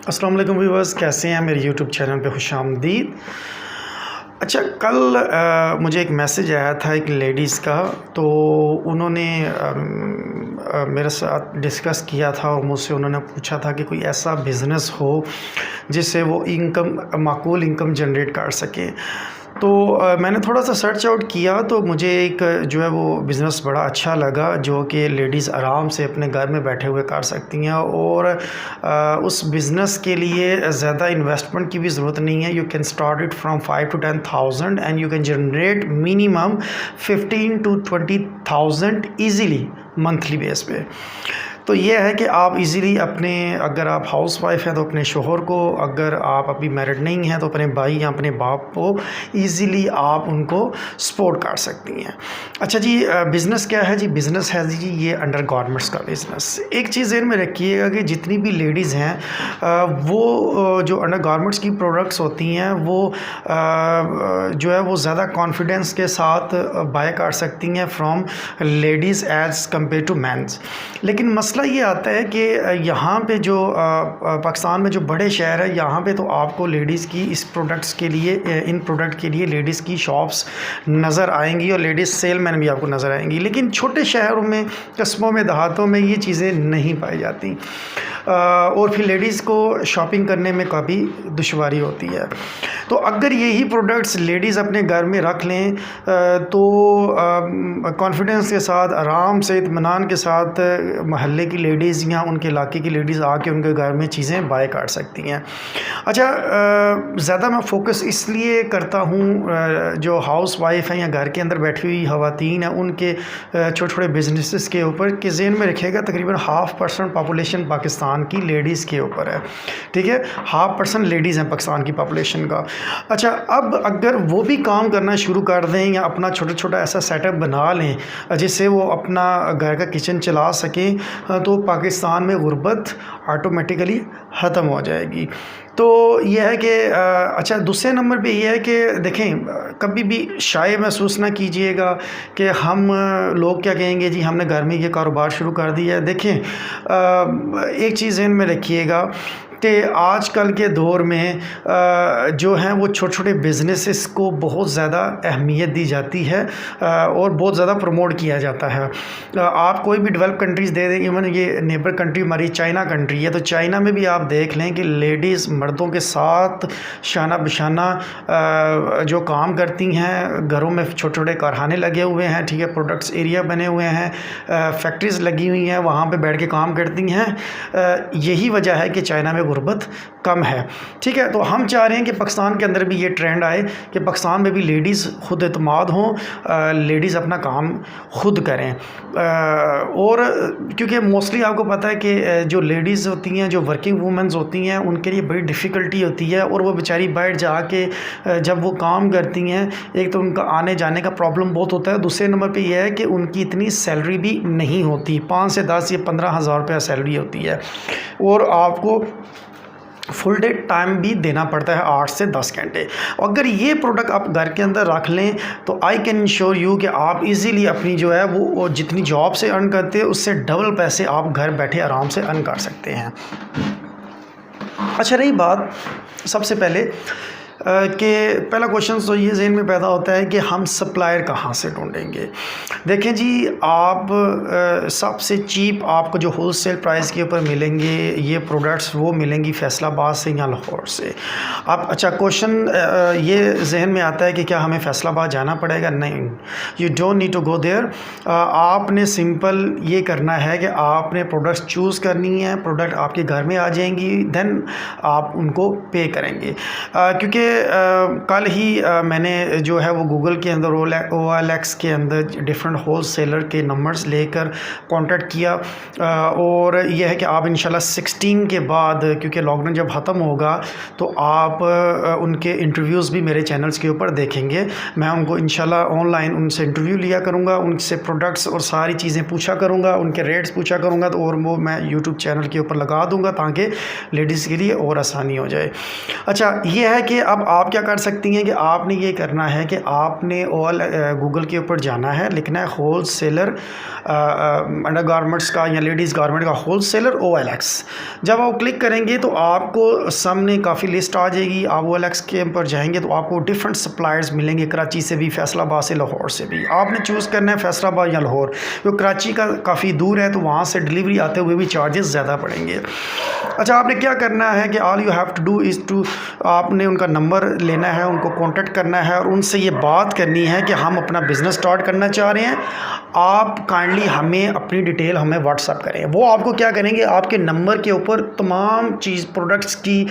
अस्सलाम वालेकुम व्यूअर्स, कैसे हैं? मेरे यूट्यूब चैनल पे खुशामदीद। अच्छा, कल मुझे एक मैसेज आया था एक लेडीज़ का। तो उन्होंने मेरे साथ डिस्कस किया था और मुझसे उन्होंने पूछा था कि कोई ऐसा बिज़नेस हो जिससे वो माकूल इनकम जनरेट कर सकें। तो मैंने थोड़ा सा सर्च आउट किया तो मुझे एक जो है वो बिज़नेस बड़ा अच्छा लगा, जो कि लेडीज़ आराम से अपने घर में बैठे हुए कर सकती हैं और उस बिज़नेस के लिए ज़्यादा इन्वेस्टमेंट की भी ज़रूरत नहीं है। You can start it from 5 to 10,000 and you can generate minimum 15 to 20,000 easily monthly base पे। तो ये है कि आप इजीली अपने, अगर आप हाउस वाइफ हैं तो अपने शोहर को, अगर आप अभी मैरिड नहीं हैं तो अपने भाई या अपने बाप को इजीली आप उनको सपोर्ट कर सकती हैं। अच्छा जी, बिज़नेस क्या है जी? बिज़नेस है जी ये अंडर गारमेंट्स का बिज़नेस। एक चीज़ ज़हन में रखिएगा कि जितनी भी लेडीज़ हैं वो जो अंडर गारमेंट्स की प्रोडक्ट्स होती हैं वो जो है वो ज़्यादा कॉन्फिडेंस के साथ बाय कर सकती हैं from ladies as compare to mans. लेकिन मसला ये आता है कि यहाँ पे जो पाकिस्तान में जो बड़े शहर है, यहाँ पे तो आपको लेडीज़ की इस प्रोडक्ट्स के लिए, इन प्रोडक्ट के लिए लेडीज़ की शॉप्स नज़र आएंगी और लेडीज़ सेलमैन भी आपको नज़र आएंगी। लेकिन छोटे शहरों में, कस्बों में, देहातों में ये चीज़ें नहीं पाई जाती और फिर लेडीज़ को शॉपिंग करने में काफ़ी दुश्वारी होती है। तो अगर यही प्रोडक्ट्स लेडीज़ अपने घर में रख लें तो कॉन्फिडेंस के साथ, आराम से, इत्मीनान के साथ महल्ले की लेडीज़ या उनके इलाके की लेडीज़ आके उनके घर में चीज़ें बाय कर सकती हैं। अच्छा, ज़्यादा मैं फ़ोकस इसलिए करता हूँ जो हाउस वाइफ हैं या घर के अंदर बैठी हुई ख़वातीन हैं उनके छोटे छोटे बिजनेसेस के ऊपर, कि ज़हन में रखिएगा तकरीबन 0.5% पॉपुलेशन पाकिस्तान की लेडीज़ के ऊपर है। ठीक है, 0.5% लेडीज़ हैं पाकिस्तान की पॉपुलेशन का। अच्छा, अब अगर वो भी काम करना शुरू कर दें या अपना छोटा छोटा ऐसा सेटअप बना लें जिससे वो अपना घर का किचन चला सकें, तो पाकिस्तान में गुर्बत ऑटोमेटिकली ख़त्म हो जाएगी। तो यह है कि अच्छा, दूसरे नंबर पे ये है कि देखें, कभी भी शाय महसूस ना कीजिएगा कि हम लोग क्या कहेंगे जी, हमने घर में ये कारोबार शुरू कर दिया है। देखें, एक चीज़ ज़हन में रखिएगा कि आजकल के दौर में जो हैं वो छोटे छोटे बिज़नेसेस को बहुत ज़्यादा अहमियत दी जाती है और बहुत ज़्यादा प्रमोट किया जाता है। आप कोई भी डेवलप कंट्रीज़ दे दें, इवन ये नेबर कंट्री हमारी चाइना कंट्री है, तो चाइना में भी आप देख लें कि लेडीज़ मर्दों के साथ शाना बिशाना जो काम करती हैं। घरों में छोटे छोटे कारखाने लगे हुए हैं, ठीक है, प्रोडक्ट्स एरिया बने हुए हैं, फैक्ट्रीज़ लगी हुई हैं, वहाँ पे बैठ के काम करती हैं। यही वजह है कि चाइना में गुर्बत कम है। ठीक है, तो हम चाह रहे हैं कि पाकिस्तान के अंदर भी ये ट्रेंड आए कि पाकिस्तान में भी लेडीज़ खुद एतमाद हों, लेडीज़ अपना काम खुद करें। और क्योंकि मोस्टली आपको पता है कि जो लेडीज़ होती हैं, जो वर्किंग वूमेंस होती हैं, उनके लिए बड़ी डिफ़िकल्टी होती है और वो बेचारी बाहर जाके जब वो काम करती हैं, एक तो उनका आने जाने का प्रॉब्लम बहुत होता है, दूसरे नंबर पे ये है कि उनकी इतनी सैलरी भी नहीं होती। 5 से 10 या 15 हज़ार रुपया सैलरी होती है और आपको फुल डे टाइम भी देना पड़ता है, 8 से 10 घंटे। अगर ये प्रोडक्ट आप घर के अंदर रख लें तो आई कैन इंश्योर यू कि आप इजीली अपनी जो है वो जितनी जॉब से अर्न करते हैं उससे डबल पैसे आप घर बैठे आराम से अर्न कर सकते हैं। अच्छा, रही बात सबसे पहले कि पहला क्वेश्चन तो ये ज़हन में पैदा होता है कि हम सप्लायर कहाँ से ढूंढेंगे। देखें जी, आप सबसे चीप आपको जो होलसेल प्राइस के ऊपर मिलेंगे ये प्रोडक्ट्स वो मिलेंगी फैसलाबाद से या लाहौर से। आप, अच्छा, क्वेश्चन ये जहन में आता है कि क्या हमें फैसलाबाद जाना पड़ेगा? नहीं, you don't need to go there. आपने सिंपल ये करना है कि आपने प्रोडक्ट्स चूज़ करनी है, प्रोडक्ट आपके घर में आ जाएंगी, देन आप उनको पे करेंगे। क्योंकि कल ही मैंने जो है वो गूगल के अंदर OLX के अंदर डिफरेंट होल सेलर के नंबर्स लेकर कांटेक्ट किया और यह है कि आप इंशाल्लाह 16 के बाद, क्योंकि लॉकडाउन जब ख़त्म होगा तो आप उनके इंटरव्यूज़ भी मेरे चैनल्स के ऊपर देखेंगे। मैं उनको इंशाल्लाह ऑनलाइन उनसे इंटरव्यू लिया करूँगा, उनसे प्रोडक्ट्स और सारी चीज़ें पूछा करूँगा, उनके रेट्स पूछा करूँगा, तो और वो मैं यूट्यूब चैनल के ऊपर लगा दूँगा ताकि लेडीज़ के लिए और आसानी हो जाए। अच्छा, ये है कि अब अब आप क्या कर सकती हैं कि आपने ये करना है कि आपने गूगल के ऊपर जाना है, लिखना है होल सेलर अंडर गारमेंट्स का या लेडीज़ गारमेंट का होल सेलर OLX। जब आप क्लिक करेंगे तो आपको सामने काफ़ी लिस्ट आ जाएगी। आप OLX के ऊपर जाएंगे तो आपको डिफरेंट सप्लायर्स मिलेंगे, कराची से भी, फैसलाबाद से, लाहौर से भी। आपने चूज़ करना है फैसलाबाद या लाहौर, तो कराची का काफ़ी दूर है तो वहाँ से डिलीवरी आते हुए भी चार्जेस ज़्यादा पड़ेंगे। अच्छा, आपने क्या करना है कि all you have to do is to, आपने उनका नंबर लेना है, उनको कांटेक्ट करना है और उनसे ये बात करनी है कि हम अपना बिज़नेस स्टार्ट करना चाह रहे हैं, आप काइंडली हमें अपनी डिटेल हमें व्हाट्सअप करें। वो आपको क्या करेंगे, आपके नंबर के ऊपर तमाम चीज़, प्रोडक्ट्स की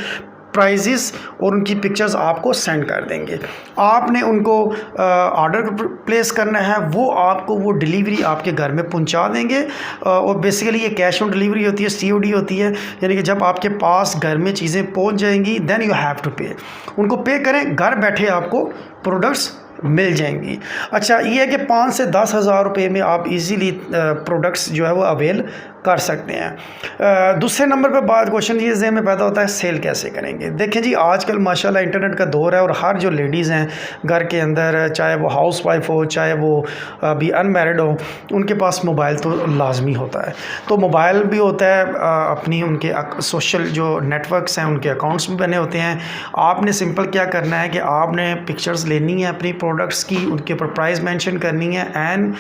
प्राइजेस और उनकी पिक्चर्स आपको सेंड कर देंगे। आपने उनको ऑर्डर प्लेस करना है, वो आपको वो डिलीवरी आपके घर में पहुंचा देंगे। और बेसिकली ये कैश ऑन डिलीवरी होती है, COD होती है, यानी कि जब आपके पास घर में चीज़ें पहुंच जाएंगी देन यू हैव टू पे। उनको पे करें, घर बैठे आपको प्रोडक्ट्स मिल जाएंगी। अच्छा, ये है कि 5 से 10 हज़ार रुपये में आप इजीली प्रोडक्ट्स जो है वो अवेल कर सकते हैं। दूसरे नंबर पर बात क्वेश्चन ये ज़हन में पैदा होता है, सेल कैसे करेंगे। देखें जी, आजकल माशाल्लाह इंटरनेट का दौर है और हर जो लेडीज़ हैं घर के अंदर, चाहे वो हाउस वाइफ हो, चाहे वो अभी अनमैरिड हो, उनके पास मोबाइल तो लाजमी होता है। तो मोबाइल भी होता है, अपनी उनके सोशल जो नेटवर्क्स हैं उनके अकाउंट्स भी बने होते हैं। आपने सिंपल क्या करना है कि आपने पिक्चर्स लेनी है अपनी प्रोडक्ट्स की, उनके ऊपर प्राइस मेंशन करनी है and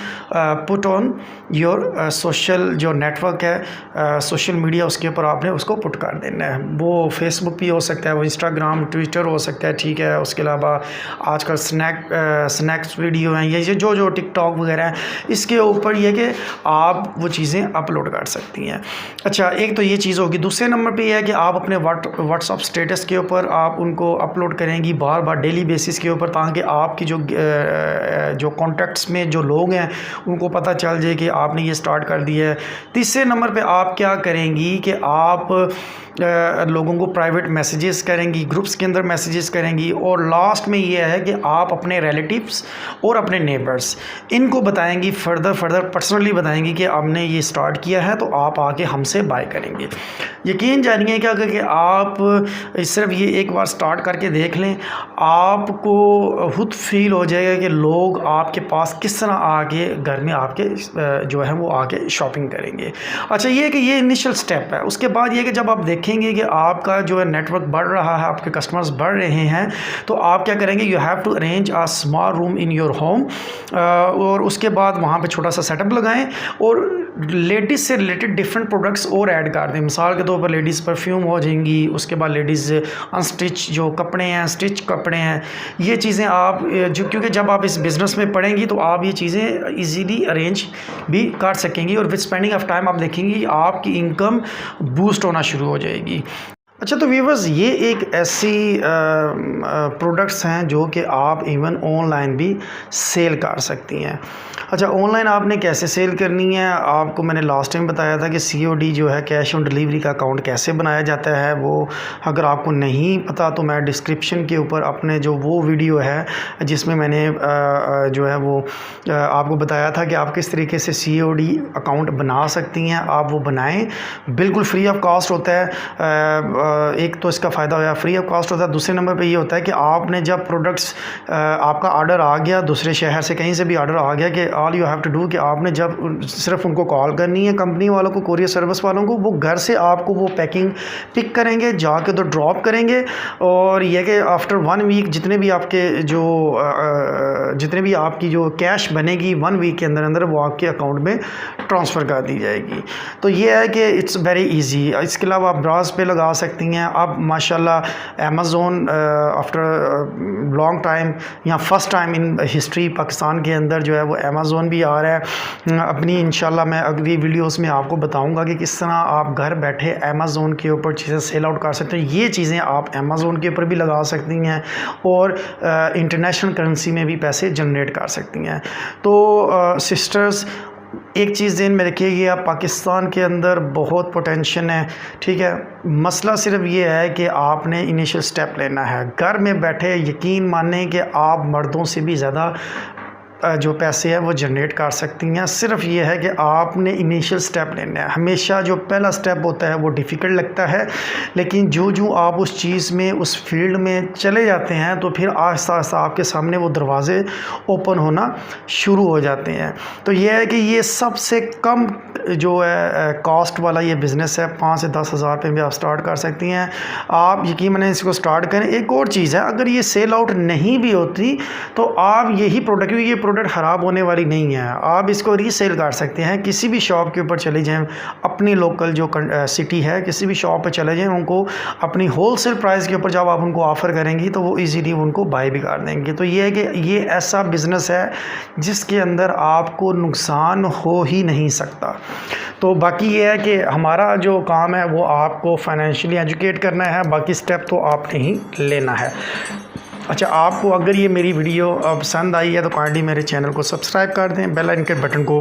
put on your social जो नेटवर्क है, सोशल मीडिया, उसके ऊपर आपने उसको पुट कर देना है। वो फेसबुक भी हो सकता है, वो इंस्टाग्राम, ट्विटर हो सकता है, ठीक है। उसके अलावा आजकल स्नैक्स वीडियो हैं, ये जो टिकटॉक वगैरह है, इसके ऊपर ये कि आप वो चीज़ें अपलोड कर सकती हैं। अच्छा, एक तो ये चीज़ होगी। दूसरे नंबर पे ये है कि आप अपने व्हाट्सअप स्टेटस के ऊपर आप उनको अपलोड करेंगी बार बार डेली बेसिस के ऊपर, ताकि आपकी जो कॉन्टैक्ट्स में जो लोग हैं उनको पता चल जाए कि आपने ये स्टार्ट कर दिया है। तीसरे नंबर पे आप क्या करेंगी कि आप लोगों को प्राइवेट मैसेजेस करेंगी, ग्रुप्स के अंदर मैसेजेस करेंगी। और लास्ट में ये है कि आप अपने रिलेटिव्स और अपने नेबर्स इनको बताएंगी, फर्दर पर्सनली बताएंगी कि आपने ये स्टार्ट किया है, तो आप आके हमसे बाय करेंगे। यकीन जानिए क्या कि आप सिर्फ ये एक बार स्टार्ट करके देख लें, आपको खुद फील हो जाएगा कि लोग आपके पास किस तरह आके घर में आपके जो है वो आके शॉपिंग करेंगे। अच्छा, ये है कि ये इनिशियल स्टेप है। उसके बाद ये कि जब आप देखेंगे कि आपका जो है नेटवर्क बढ़ रहा है, आपके कस्टमर्स बढ़ रहे हैं, तो आप क्या करेंगे, you have to arrange a small room in your home. और उसके बाद वहाँ पे छोटा सा सेटअप लगाएं और लेडीज़ से रिलेटेड डिफरेंट प्रोडक्ट्स और ऐड कर दें। मिसाल के तौर पर लेडीज़ परफ्यूम हो जाएंगी, उसके बाद लेडीज़ अनस्टिच जो कपड़े हैं, स्टिच कपड़े हैं, ये चीज़ें आप क्योंकि जब आप इस बिज़नेस में पढ़ेंगी तो आप ये चीज़ें इजीली अरेंज भी कर सकेंगी और विद स्पेंडिंग ऑफ टाइम आप देखेंगी आपकी इनकम बूस्ट होना शुरू हो जाएगी। अच्छा, तो व्यूअर्स, ये एक ऐसी प्रोडक्ट्स हैं जो कि आप इवन ऑनलाइन भी सेल कर सकती हैं। अच्छा, ऑनलाइन आपने कैसे सेल करनी है, आपको मैंने लास्ट टाइम बताया था कि COD जो है, कैश ऑन डिलीवरी का अकाउंट कैसे बनाया जाता है। वो अगर आपको नहीं पता तो मैं डिस्क्रिप्शन के ऊपर अपने जो वो वीडियो है जिसमें मैंने जो है वो आपको बताया था कि आप किस तरीके से COD अकाउंट बना सकती हैं, आप वो बनाएं। बिल्कुल फ्री ऑफ कॉस्ट होता है। एक तो इसका फ़ायदा होया, फ्री ऑफ कॉस्ट होता है। दूसरे नंबर पे ये होता है कि आपने जब प्रोडक्ट्स आपका ऑर्डर आ गया, दूसरे शहर से कहीं से भी ऑर्डर आ गया, कि all you have to do कि आपने जब सिर्फ उनको कॉल करनी है, कंपनी वालों को, कोरियर सर्विस वालों को, वो घर से आपको वो पैकिंग पिक करेंगे, जाके तो ड्रॉप करेंगे। और यह कि आफ्टर 1 वीक जितने भी आपकी जो कैश बनेगी 1 वीक के अंदर अंदर वो आपके अकाउंट में ट्रांसफ़र कर दी जाएगी। तो ये है कि इट्स वेरी ईजी। इसके अलावा आप ब्राउज़ पे लगा सकते हैं। अब माशाल्लाह अमेज़ोन आफ्टर लॉन्ग टाइम या first time in history Pakistan के अंदर जो है वो अमेज़ोन भी आ रहा है। अपनी इंशाल्लाह मैं अगली वीडियोस में आपको बताऊंगा कि किस तरह आप घर बैठे अमेज़ोन के ऊपर चीज़ें सेल आउट कर सकते हैं। ये चीज़ें आप अमेज़ोन के ऊपर भी लगा सकती हैं और इंटरनेशनल करेंसी में भी पैसे जनरेट कर सकती हैं। तो सिस्टर्स, एक चीज़ ध्यान में रखिएगा, पाकिस्तान के अंदर बहुत पोटेंशियल है, ठीक है। मसला सिर्फ ये है कि आपने इनिशियल स्टेप लेना है। घर में बैठे यकीन मानें कि आप मर्दों से भी ज़्यादा जो पैसे हैं वो जनरेट कर सकती हैं। सिर्फ ये है कि आपने इनिशियल स्टेप लेना है। हमेशा जो पहला स्टेप होता है वो डिफ़िकल्ट लगता है, लेकिन जो आप उस चीज़ में, उस फील्ड में चले जाते हैं तो फिर आहिस्ता आहिस्ता आपके सामने वो दरवाज़े ओपन होना शुरू हो जाते हैं। तो ये है कि ये सबसे कम जो है कॉस्ट वाला ये बिज़नेस है। 5 से 10 हज़ार रुपये में आप स्टार्ट कर सकती हैं। आप यकीन मानें इसको स्टार्ट करें। एक और चीज़ है, अगर ये सेल आउट नहीं भी होती तो आप यही प्रोडक्ट, क्योंकि ये प्रोडक्ट ख़राब होने वाली नहीं है, आप इसको रीसेल कर सकते हैं। किसी भी शॉप के ऊपर चले जाएं, अपनी लोकल जो सिटी है किसी भी शॉप पे चले जाएं, उनको अपनी होलसेल प्राइस के ऊपर जब आप उनको ऑफ़र करेंगी तो वो इजीली उनको बाय भी कर देंगे। तो ये है कि ये ऐसा बिज़नेस है जिसके अंदर आपको नुकसान हो ही नहीं सकता। तो बाकी ये है कि हमारा जो काम है वो आपको फाइनेंशियली एजुकेट करना है, बाकी स्टेप तो आपने ही लेना है। अच्छा, आपको अगर ये मेरी वीडियो पसंद आई है तो काइंडली मेरे चैनल को सब्सक्राइब कर दें, बेल आइकन के बटन को